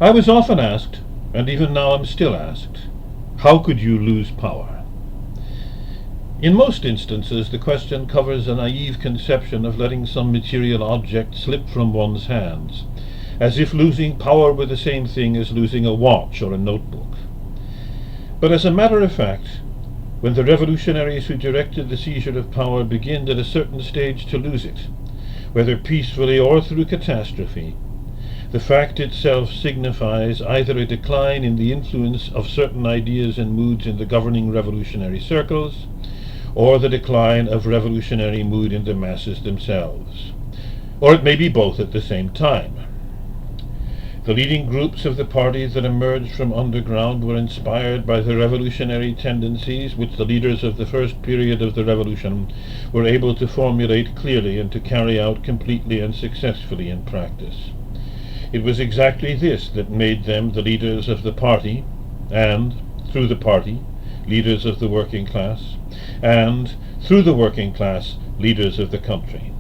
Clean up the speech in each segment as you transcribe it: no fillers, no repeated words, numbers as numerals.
I was often asked, and even now am still asked, how could you lose power? In most instances, the question covers a naive conception of letting some material object slip from one's hands, as if losing power were the same thing as losing a watch or a notebook. But as a matter of fact, when the revolutionaries who directed the seizure of power begin at a certain stage to lose it, whether peacefully or through catastrophe, the fact itself signifies either a decline in the influence of certain ideas and moods in the governing revolutionary circles, or the decline of revolutionary mood in the masses themselves. Or it may be both at the same time. The leading groups of the party that emerged from underground were inspired by the revolutionary tendencies which the leaders of the first period of the revolution were able to formulate clearly and to carry out completely and successfully in practice. It was exactly this that made them the leaders of the party, and, through the party, leaders of the working class, and, through the working class, leaders of the country.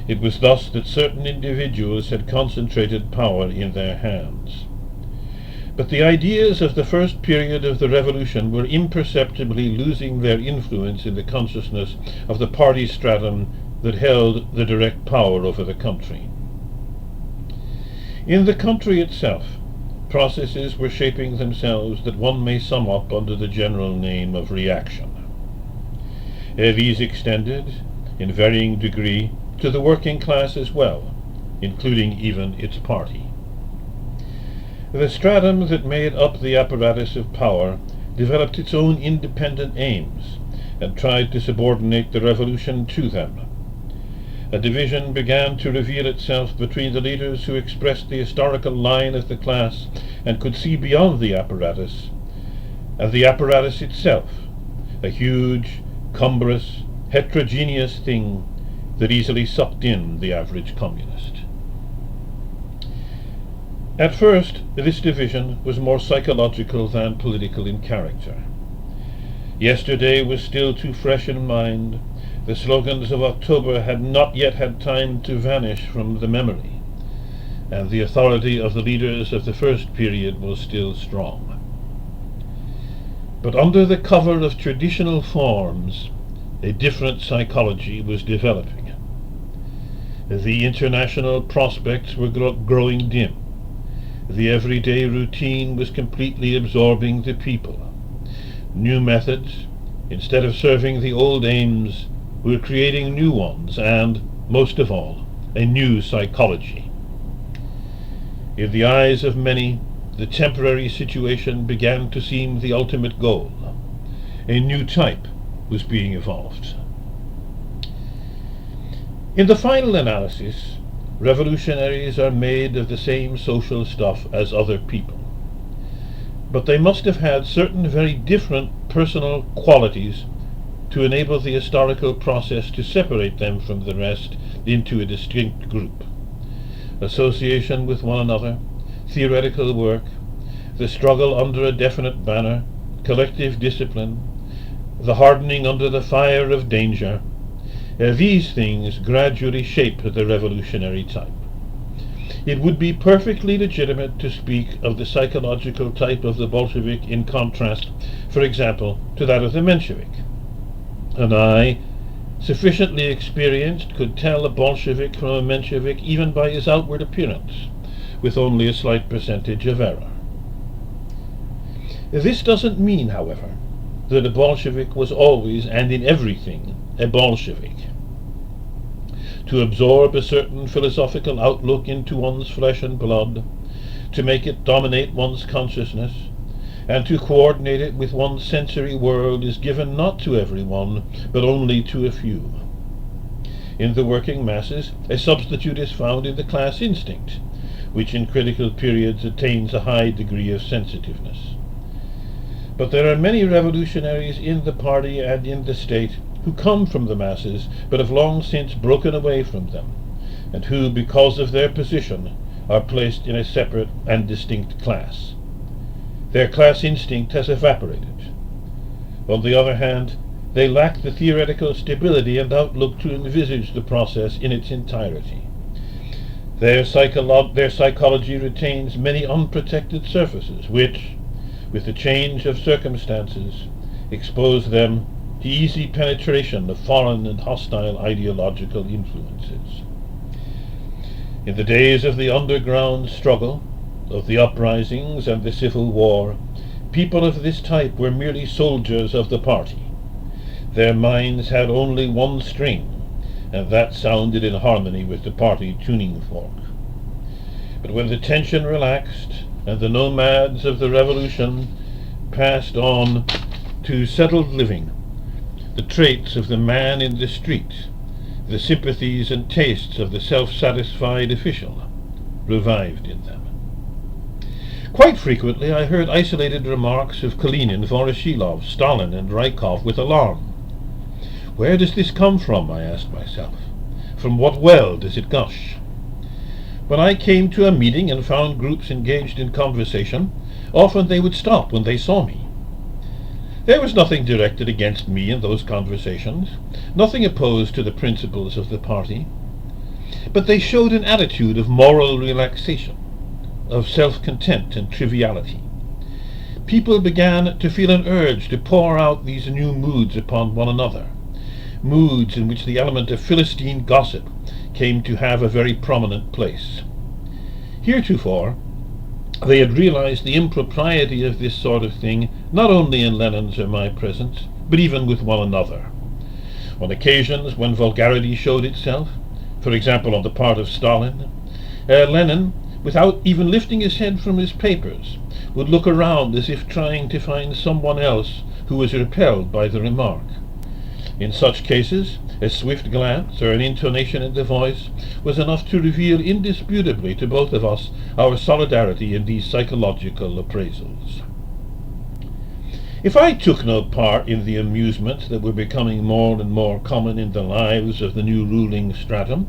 It was thus that certain individuals had concentrated power in their hands. But the ideas of the first period of the revolution were imperceptibly losing their influence in the consciousness of the party stratum that held the direct power over the country. In the country itself, processes were shaping themselves that one may sum up under the general name of reaction. These extended, in varying degree, to the working class as well, including even its party. The stratum that made up the apparatus of power developed its own independent aims and tried to subordinate the revolution to them. A division began to reveal itself between the leaders who expressed the historical line of the class and could see beyond the apparatus, and the apparatus itself, a huge, cumbrous, heterogeneous thing that easily sucked in the average communist. At first, this division was more psychological than political in character. Yesterday was still too fresh in mind. The slogans of October had not yet had time to vanish from the memory, and the authority of the leaders of the first period was still strong. But under the cover of traditional forms, a different psychology was developing. The international prospects were growing dim. The everyday routine was completely absorbing the people. New methods, instead of serving the old aims, were creating new ones, and, most of all, a new psychology. In the eyes of many, the temporary situation began to seem the ultimate goal. A new type was being evolved. In the final analysis, revolutionaries are made of the same social stuff as other people. But they must have had certain very different personal qualities to enable the historical process to separate them from the rest into a distinct group. Association with one another, theoretical work, the struggle under a definite banner, collective discipline, the hardening under the fire of danger, these things gradually shape the revolutionary type. It would be perfectly legitimate to speak of the psychological type of the Bolshevik in contrast, for example, to that of the Menshevik. And I, sufficiently experienced, could tell a Bolshevik from a Menshevik even by his outward appearance, with only a slight percentage of error. This doesn't mean, however, that a Bolshevik was always and in everything a Bolshevik. To absorb a certain philosophical outlook into one's flesh and blood, to make it dominate one's consciousness, and to coordinate it with one's sensory world is given not to everyone, but only to a few. In the working masses, a substitute is found in the class instinct, which in critical periods attains a high degree of sensitiveness. But there are many revolutionaries in the party and in the state who come from the masses, but have long since broken away from them, and who, because of their position, are placed in a separate and distinct class. Their class instinct has evaporated. On the other hand, they lack the theoretical stability and outlook to envisage the process in its entirety. Their psychology retains many unprotected surfaces which, with the change of circumstances, expose them to easy penetration of foreign and hostile ideological influences. In the days of the underground struggle, of the uprisings and the Civil War, people of this type were merely soldiers of the party. Their minds had only one string, and that sounded in harmony with the party tuning fork. But when the tension relaxed, and the nomads of the revolution passed on to settled living, the traits of the man in the street, the sympathies and tastes of the self-satisfied official, revived in them. Quite frequently I heard isolated remarks of Kalinin, Voroshilov, Stalin, and Rykov with alarm. Where does this come from, I asked myself. From what well does it gush? When I came to a meeting and found groups engaged in conversation, often they would stop when they saw me. There was nothing directed against me in those conversations, nothing opposed to the principles of the party, but they showed an attitude of moral relaxation, of self-content and triviality. People began to feel an urge to pour out these new moods upon one another, moods in which the element of Philistine gossip came to have a very prominent place. Heretofore, they had realized the impropriety of this sort of thing, not only in Lenin's or my presence, but even with one another. On occasions when vulgarity showed itself, for example on the part of Stalin, Lenin, without even lifting his head from his papers, would look around as if trying to find someone else who was repelled by the remark. In such cases, a swift glance or an intonation in the voice was enough to reveal indisputably to both of us our solidarity in these psychological appraisals. If I took no part in the amusements that were becoming more and more common in the lives of the new ruling stratum,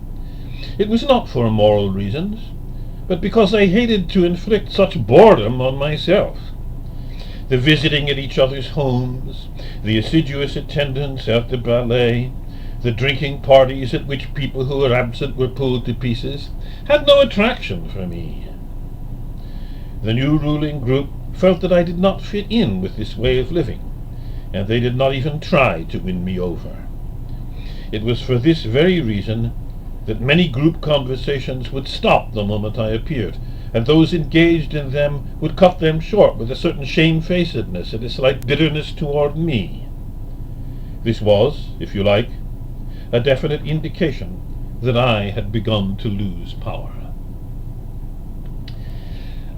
it was not for moral reasons, but because I hated to inflict such boredom on myself. The visiting at each other's homes, the assiduous attendance at the ballet, the drinking parties at which people who were absent were pulled to pieces, had no attraction for me. The new ruling group felt that I did not fit in with this way of living, and they did not even try to win me over. It was for this very reason that many group conversations would stop the moment I appeared, and those engaged in them would cut them short with a certain shamefacedness and a slight bitterness toward me. This was, if you like, a definite indication that I had begun to lose power.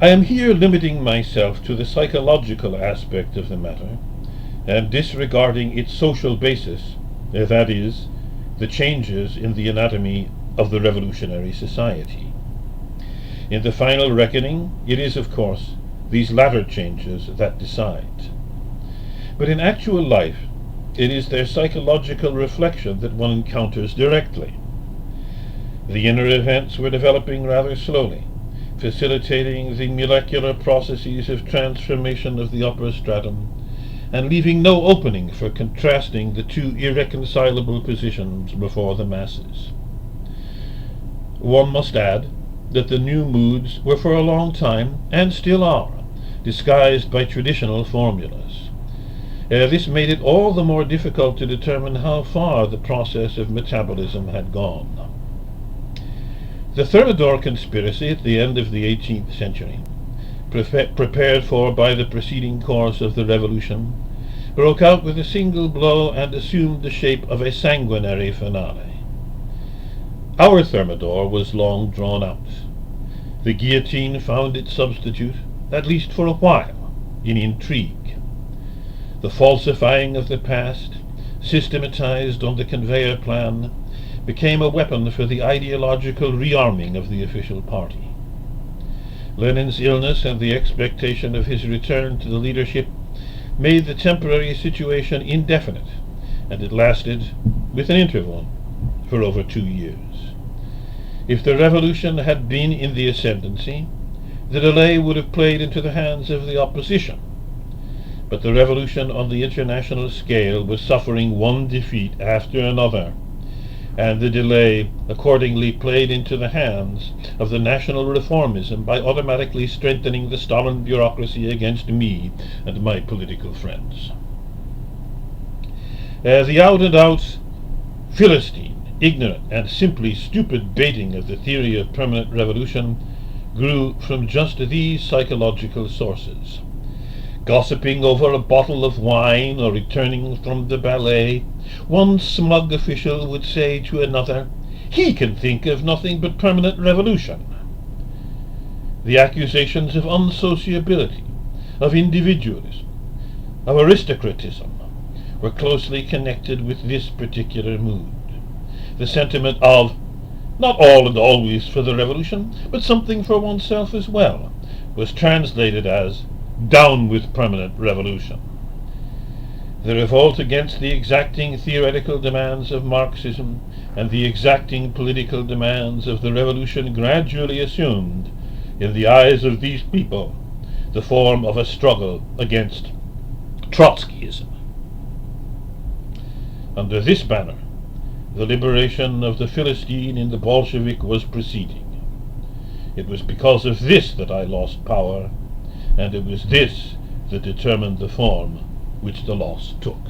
I am here limiting myself to the psychological aspect of the matter, and disregarding its social basis, that is, the changes in the anatomy of the revolutionary society. In the final reckoning, it is, of course, these latter changes that decide. But in actual life, it is their psychological reflection that one encounters directly. The inner events were developing rather slowly, facilitating the molecular processes of transformation of the upper stratum, and leaving no opening for contrasting the two irreconcilable positions before the masses. One must add that the new moods were for a long time, and still are, disguised by traditional formulas. This made it all the more difficult to determine how far the process of metabolism had gone. The Thermidor conspiracy at the end of the 18th century, prepared for by the preceding course of the revolution, broke out with a single blow and assumed the shape of a sanguinary finale. Our Thermidor was long drawn out. The guillotine found its substitute, at least for a while, in intrigue. The falsifying of the past, systematized on the conveyor plan, became a weapon for the ideological rearming of the official party. Lenin's illness and the expectation of his return to the leadership made the temporary situation indefinite, and it lasted, with an interval, for over 2 years. If the revolution had been in the ascendancy, the delay would have played into the hands of the opposition. But the revolution on the international scale was suffering one defeat after another, and the delay accordingly played into the hands of the national reformism by automatically strengthening the Stalin bureaucracy against me and my political friends. The out-and-out Philistine, ignorant and simply stupid baiting of the theory of permanent revolution grew from just these psychological sources. Gossiping over a bottle of wine or returning from the ballet, one smug official would say to another, "He can think of nothing but permanent revolution." The accusations of unsociability, of individualism, of aristocratism were closely connected with this particular mood. The sentiment of not all and always for the revolution, but something for oneself as well, was translated as down with permanent revolution. The revolt against the exacting theoretical demands of Marxism and the exacting political demands of the revolution gradually assumed, in the eyes of these people, the form of a struggle against Trotskyism. Under this banner, the liberation of the Philistine in the Bolshevik was proceeding. It was because of this that I lost power, and it was this that determined the form which the loss took.